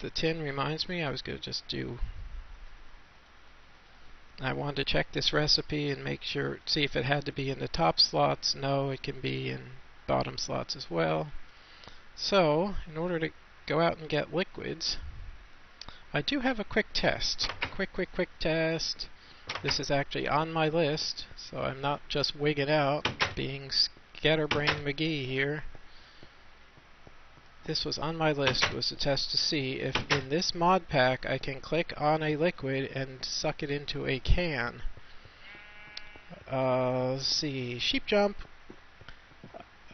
the tin reminds me I was going to just do... I wanted to check this recipe and make sure, see if it had to be in the top slots. No, it can be in bottom slots as well. So, in order to go out and get liquids, I do have a quick test. Quick test. This is actually on my list, so I'm not just wigging out, being Scatterbrain McGee here. This was on my list, was a test to see if in this mod pack I can click on a liquid and suck it into a can. Let's see, sheep jump.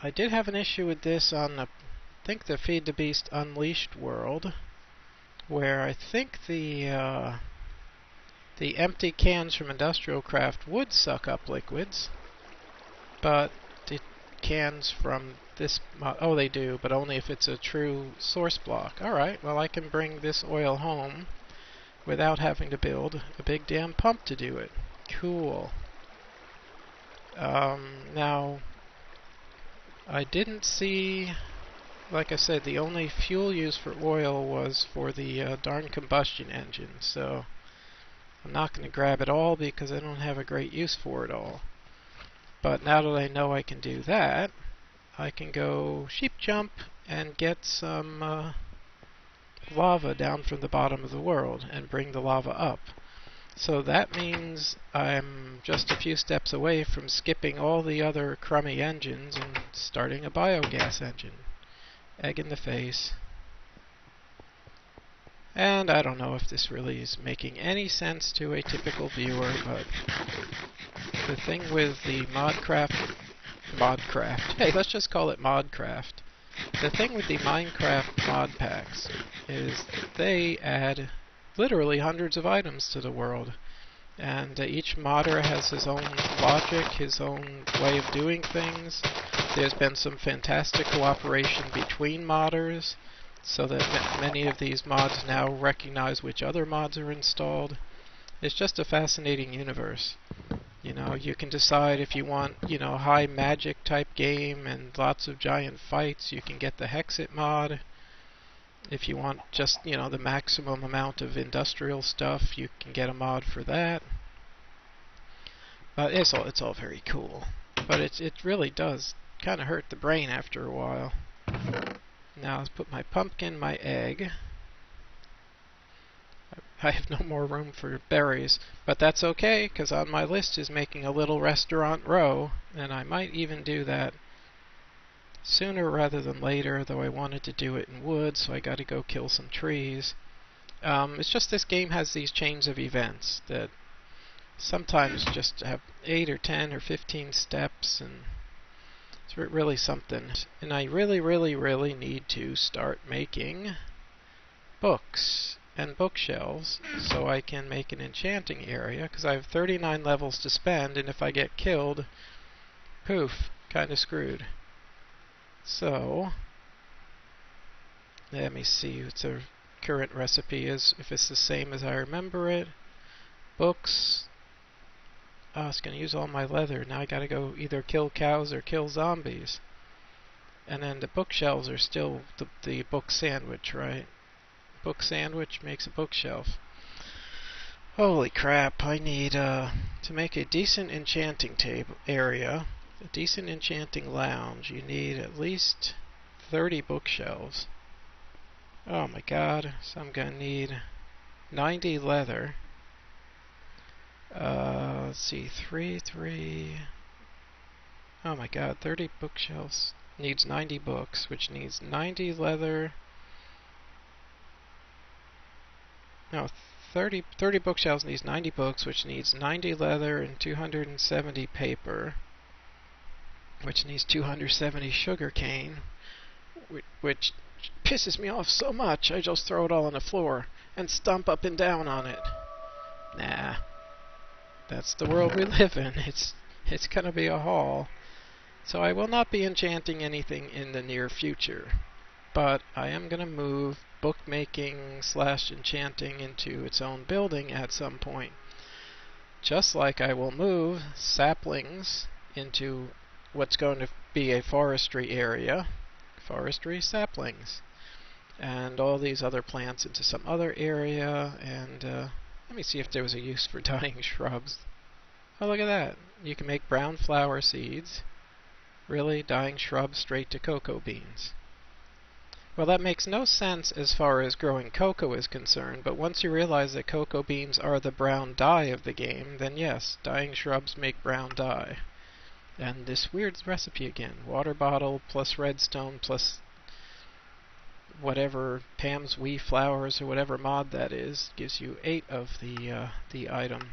I did have an issue with this on the, I think the Feed the Beast Unleashed world, where I think the empty cans from Industrial Craft would suck up liquids, but the cans from this mod, oh they do, but only if it's a true source block. Alright, well I can bring this oil home without having to build a big damn pump to do it. Cool. Now, I didn't see, like I said, the only fuel used for oil was for the darn combustion engine, so I'm not going to grab it all because I don't have a great use for it all. But now that I know I can do that, I can go sheep jump and get some lava down from the bottom of the world and bring the lava up. So that means I'm just a few steps away from skipping all the other crummy engines and starting a biogas engine. Egg in the face. And I don't know if this really is making any sense to a typical viewer, but the thing with the modcraft, hey, let's just call it modcraft. The thing with the Minecraft mod packs is they add literally hundreds of items to the world, and each modder has his own logic, his own way of doing things. There's been some fantastic cooperation between modders, so that many of these mods now recognize which other mods are installed. It's just a fascinating universe. You know, you can decide if you want, you know, high magic type game and lots of giant fights, you can get the Hexit mod. If you want just, you know, the maximum amount of industrial stuff, you can get a mod for that. It's all very cool, but it really does kind of hurt the brain after a while. Now let's put my pumpkin, my egg. I have no more room for berries, but that's okay, because on my list is making a little restaurant row, and I might even do that sooner rather than later, though I wanted to do it in wood, so I gotta go kill some trees. It's just this game has these chains of events that sometimes just have 8 or 10 or 15 steps, and it's really something. And I really need to start making books and bookshelves so I can make an enchanting area, because I have 39 levels to spend, and if I get killed, poof, kinda screwed. So, let me see what the current recipe is, if it's the same as I remember it. Books. Oh, it's going to use all my leather. Now I gotta go either kill cows or kill zombies. And then the bookshelves are still the book sandwich, right? Book sandwich makes a bookshelf. Holy crap, I need, to make a decent enchanting table area, a decent enchanting lounge, you need at least 30 bookshelves. Oh my god, so I'm gonna need 90 leather. Let's see, 3. Oh my god, 30 bookshelves needs 90 books, which needs 90 leather. No, 30 bookshelves needs 90 books, which needs 90 leather and 270 paper, which needs 270 sugar cane, which pisses me off so much I just throw it all on the floor and stomp up and down on it. Nah. That's the world we live in. It's gonna be a haul. So I will not be enchanting anything in the near future. But I am gonna move bookmaking / enchanting into its own building at some point. Just like I will move saplings into what's going to be a forestry area. Forestry saplings. and all these other plants into some other area, and let me see if there was a use for dyeing shrubs. Oh, look at that. You can make brown flower seeds. Really? Dyeing shrubs straight to cocoa beans. Well, that makes no sense as far as growing cocoa is concerned, but once you realize that cocoa beans are the brown dye of the game, then yes, dyeing shrubs make brown dye. And this weird recipe again. Water bottle plus redstone plus whatever Pam's Wee Flowers or whatever mod that is gives you 8 of the item,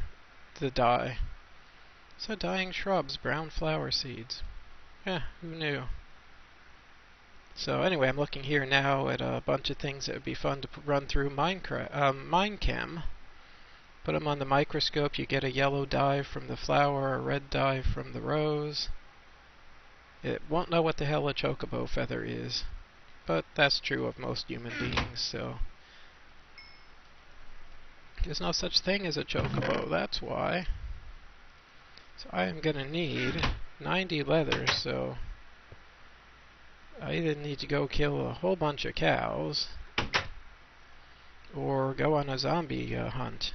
the dye. So dyeing shrubs, brown flower seeds. Who knew? So anyway, I'm looking here now at a bunch of things that would be fun to run through Minechem. Put them on the microscope, you get a yellow dye from the flower, a red dye from the rose. It won't know what the hell a chocobo feather is, but that's true of most human beings, so. There's no such thing as a chocobo, that's why. So I am gonna need 90 leather, so I either need to go kill a whole bunch of cows or go on a zombie hunt.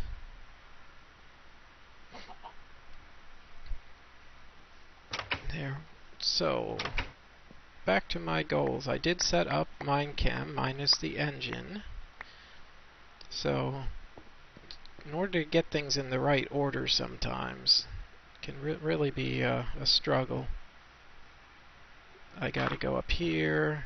There. So, back to my goals. I did set up Minechem minus the engine. So, in order to get things in the right order sometimes, it can really be a struggle. I gotta go up here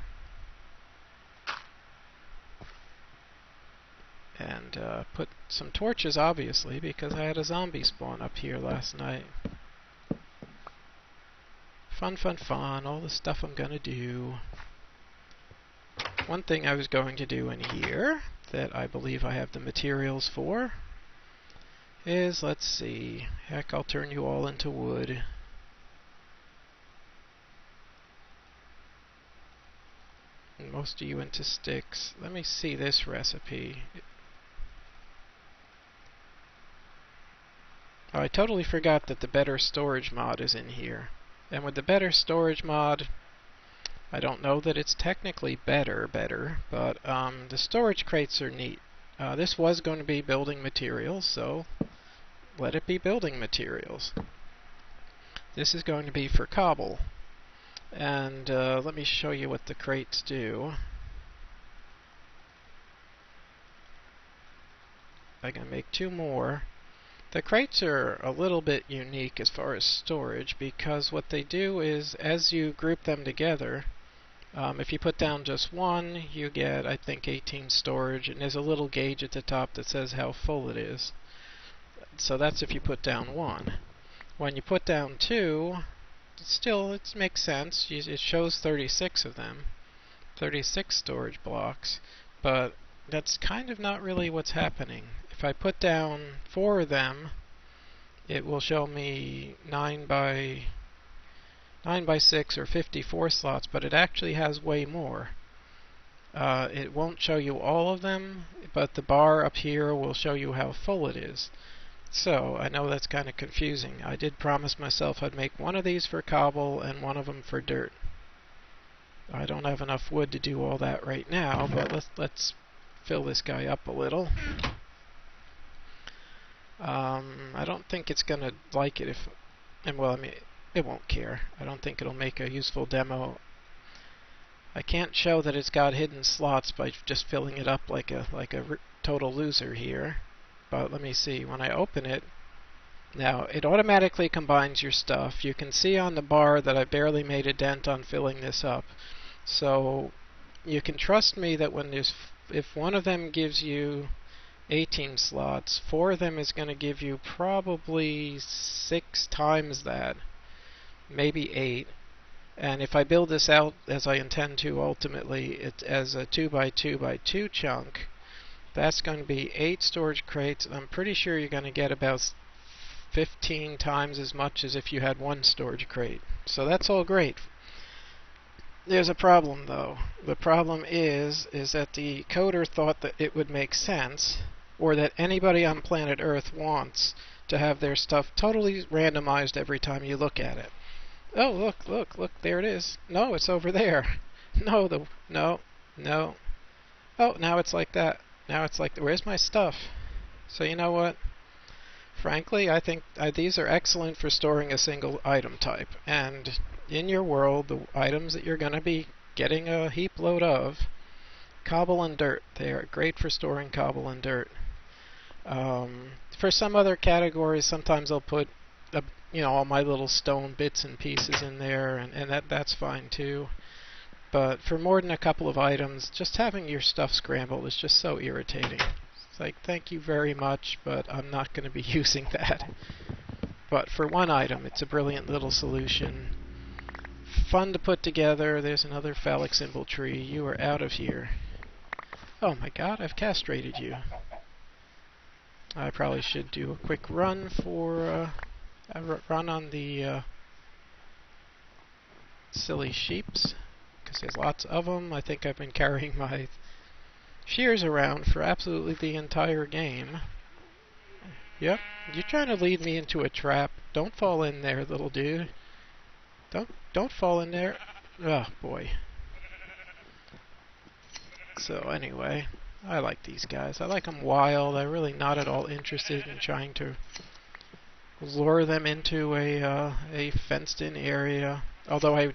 and put some torches, obviously, because I had a zombie spawn up here last night. Fun, fun, fun, all the stuff I'm gonna do. One thing I was going to do in here, that I believe I have the materials for, is, let's see, heck, I'll turn you all into wood. And most of you into sticks. Let me see this recipe. Oh, I totally forgot that the BetterStorage mod is in here. And with the BetterStorage mod, I don't know that it's technically better, but the storage crates are neat. This was going to be building materials, so let it be building materials. This is going to be for cobble. And let me show you what the crates do. I can make 2 more. The crates are a little bit unique as far as storage, because what they do is, as you group them together, if you put down just one, you get, I think, 18 storage, and there's a little gauge at the top that says how full it is. So that's if you put down 1. When you put down 2, still, it makes sense. It shows 36 of them, 36 storage blocks, but that's kind of not really what's happening. If I put down 4 of them, it will show me 9 by 6 or 54 slots, but it actually has way more. It won't show you all of them, but the bar up here will show you how full it is. So, I know that's kind of confusing. I did promise myself I'd make one of these for cobble and one of them for dirt. I don't have enough wood to do all that right now, but let's fill this guy up a little. I don't think it's gonna like it if, and well, I mean, it won't care. I don't think it'll make a useful demo. I can't show that it's got hidden slots by just filling it up like a total loser here. But let me see, when I open it, now it automatically combines your stuff. You can see on the bar that I barely made a dent on filling this up. So you can trust me that when if one of them gives you 18 slots, 4 of them is going to give you probably 6 times that, maybe 8. And if I build this out as I intend to ultimately, as a 2x2x2 chunk, that's going to be 8 storage crates. I'm pretty sure you're going to get about 15 times as much as if you had 1 storage crate. So that's all great. There's a problem though. The problem is that the coder thought that it would make sense, or that anybody on planet Earth wants, to have their stuff totally randomized every time you look at it. Oh, look, there it is. No, it's over there. No. Oh, now it's like that. Now it's like, where's my stuff? So you know what? Frankly, I think these are excellent for storing a single item type. And in your world, the items that you're going to be getting a heap load of, cobble and dirt. They are great for storing cobble and dirt. For some other categories, sometimes I'll put all my little stone bits and pieces in there, and that's fine too. But for more than a couple of items, just having your stuff scrambled is just so irritating. It's like, thank you very much, but I'm not going to be using that. But for one item, it's a brilliant little solution. Fun to put together. There's another phallic symbol tree. You are out of here. Oh my god, I've castrated you. I probably should do a quick run for a run on the silly sheeps, because there's lots of them. I think I've been carrying my shears around for absolutely the entire game. Yep, you're trying to lead me into a trap. Don't fall in there, little dude. Don't fall in there. Oh boy. So anyway, I like these guys. I like them wild. I'm really not at all interested in trying to lure them into a fenced-in area. Although I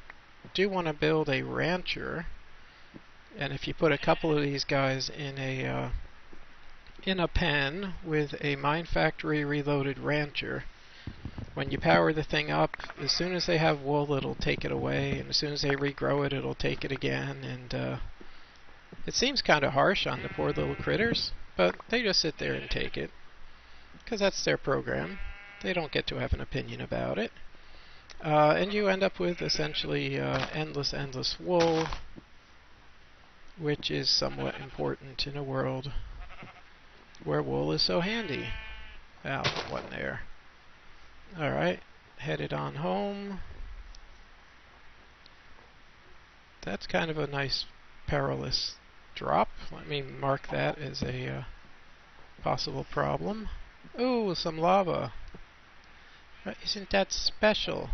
do want to build a rancher, and if you put a couple of these guys in a pen with a mine factory reloaded rancher, when you power the thing up, as soon as they have wool, it'll take it away, and as soon as they regrow it, it'll take it again. And it seems kind of harsh on the poor little critters, but they just sit there and take it, because that's their program. They don't get to have an opinion about it. And you end up with essentially endless wool, which is somewhat important in a world where wool is so handy. Ow, one there. Alright, headed on home. That's kind of a nice perilous drop. Let me mark that as a possible problem. Ooh, some lava. Isn't that special?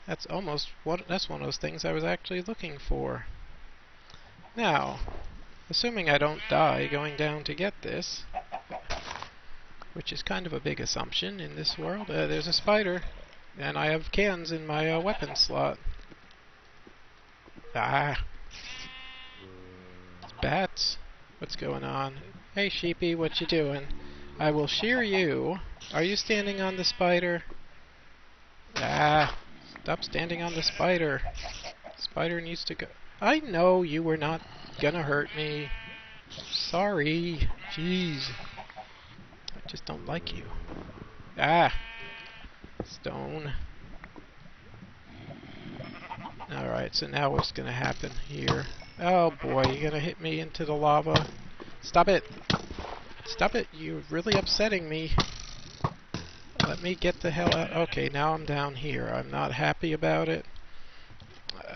That's one of those things I was actually looking for. Now, assuming I don't die going down to get this, which is kind of a big assumption in this world. There's a spider, and I have cans in my weapon slot. Ah. It's bats. What's going on? Hey sheepy, what you doing? I will shear you. Are you standing on the spider? Ah. Stop standing on the spider. Spider needs to go. I know you were not gonna hurt me. Sorry. Jeez. I just don't like you. Ah! Stone. Alright, so now what's gonna happen here? Oh boy, you're gonna hit me into the lava. Stop it! Stop it! You're really upsetting me. Let me get the hell out. Okay, now I'm down here. I'm not happy about it.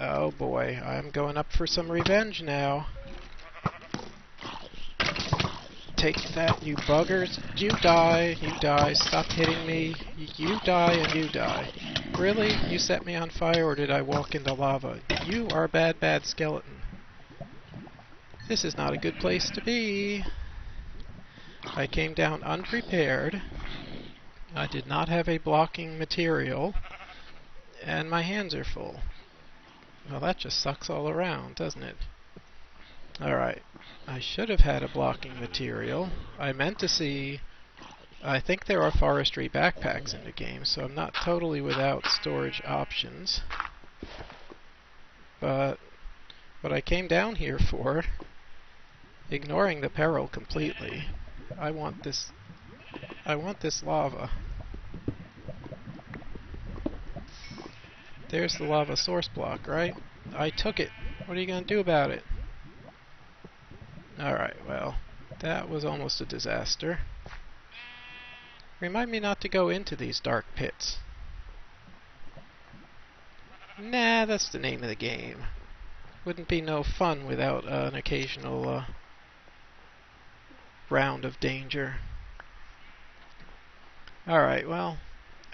Oh boy, I'm going up for some revenge now. Take that, you buggers. You die, you die. Stop hitting me. You die and you die. Really? You set me on fire, or did I walk into lava? You are a bad, bad skeleton. This is not a good place to be. I came down unprepared. I did not have a blocking material, and my hands are full. Well, that just sucks all around, doesn't it? Alright, I should have had a blocking material. I meant to see... I think there are forestry backpacks in the game, so I'm not totally without storage options. But what I came down here for, ignoring the peril completely, I want this lava. There's the lava source block, right? I took it. What are you going to do about it? Alright, well, that was almost a disaster. Remind me not to go into these dark pits. Nah, that's the name of the game. Wouldn't be no fun without an occasional round of danger. Alright, well,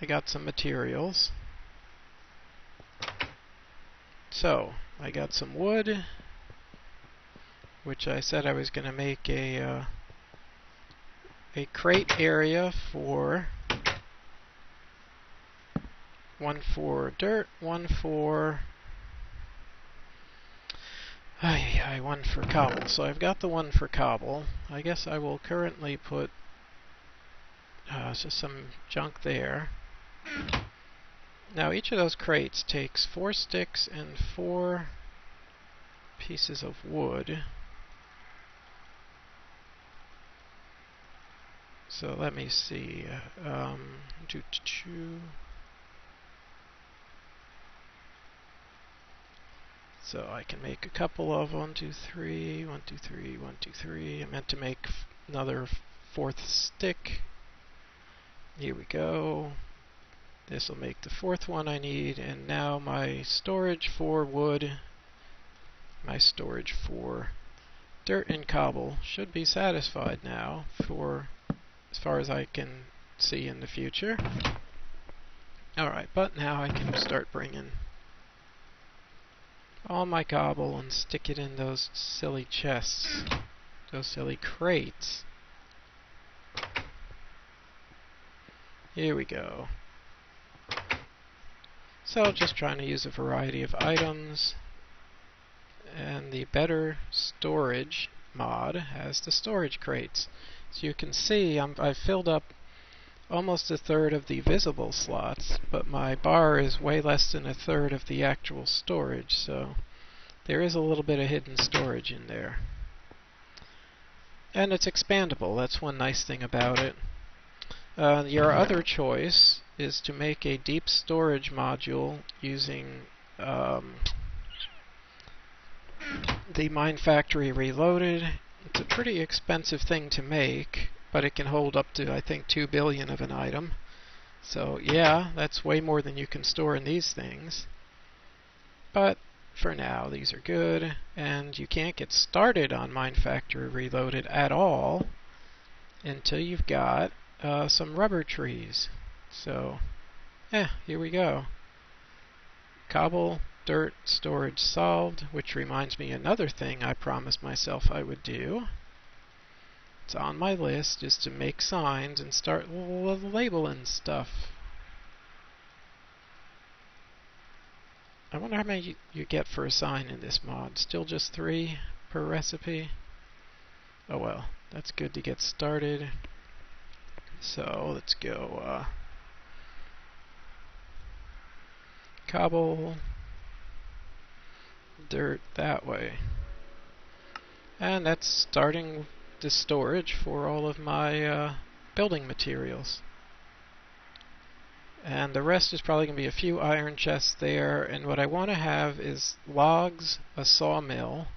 I got some materials. So, I got some wood. which I said I was going to make a crate area for one for dirt, one for one for cobble. So I've got the one for cobble. I guess I will currently put just some junk there. Now each of those crates takes 4 sticks and 4 pieces of wood. So let me see. So I can make a couple of 1, 2, 3, 1, 2, 3, 1, 2, 3. I meant to make another 4th stick. Here we go. This will make the 4th one I need, and now my storage for wood, my storage for dirt and cobble should be satisfied now for as far as I can see in the future. Alright, but now I can start bringing all my cobble and stick it in those silly chests, those silly crates. Here we go. So just trying to use a variety of items, and the BetterStorage mod has the storage crates. So you can see I've filled up almost 1/3 of the visible slots, but my bar is way less than 1/3 of the actual storage, so there is a little bit of hidden storage in there. And it's expandable. That's one nice thing about it. Your other choice is to make a deep storage module using the Mine Factory Reloaded. It's a pretty expensive thing to make, but it can hold up to, I think, 2 billion of an item. So yeah, that's way more than you can store in these things. But for now, these are good, and you can't get started on Mine Factory Reloaded at all until you've got some rubber trees. So, here we go. Cobble, dirt, storage solved, which reminds me another thing I promised myself I would do. It's on my list, is to make signs and start labeling stuff. I wonder how many you get for a sign in this mod. Still just 3 per recipe? Oh well, that's good to get started. So let's go cobble, dirt that way. And that's starting the storage for all of my building materials. And the rest is probably going to be a few iron chests there, and what I want to have is logs, a sawmill,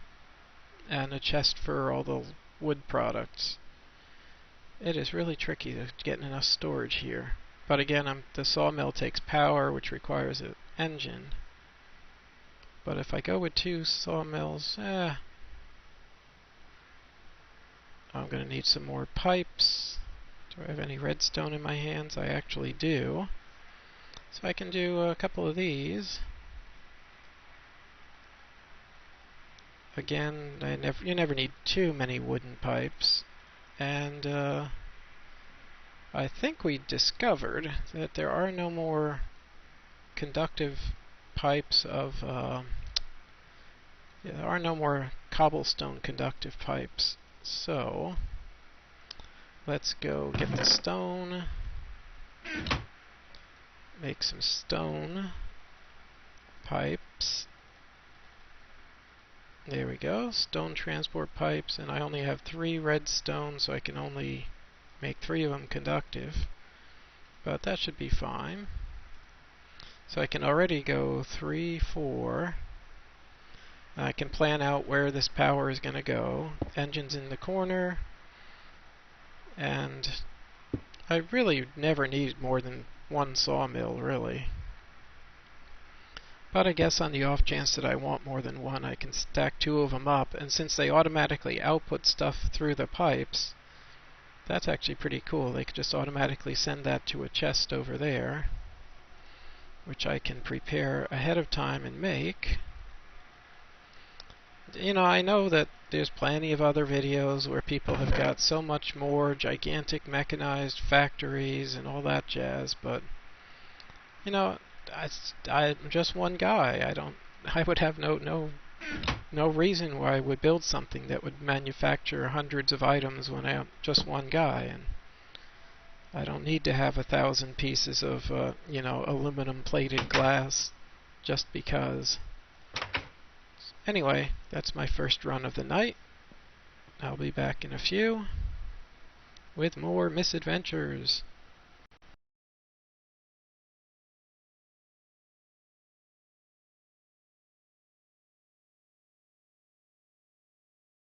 and a chest for all the wood products. It is really tricky to get enough storage here. But again, the sawmill takes power, which requires an engine. But if I go with 2 sawmills, I'm going to need some more pipes. Do I have any redstone in my hands? I actually do. So I can do a couple of these. Again, you never need too many wooden pipes. And I think we discovered that there are no more conductive pipes of there are no more cobblestone conductive pipes. So let's go get the stone, make some stone pipes. There we go, stone transport pipes, and I only have 3 redstone, so I can only make 3 of them conductive, but that should be fine. So I can already go 3, 4. I can plan out where this power is going to go. Engine's in the corner, and I really never need more than 1 sawmill, really. But I guess on the off chance that I want more than 1, I can stack 2 of them up, and since they automatically output stuff through the pipes, that's actually pretty cool. They could just automatically send that to a chest over there, which I can prepare ahead of time and make. You know, I know that there's plenty of other videos where people have got so much more gigantic mechanized factories and all that jazz, but you know, I'm just one guy. I would have no reason why I would build something that would manufacture hundreds of items when I'm just one guy, and I don't need to have 1,000 pieces of, aluminum plated glass just because. Anyway, that's my first run of the night. I'll be back in a few with more misadventures.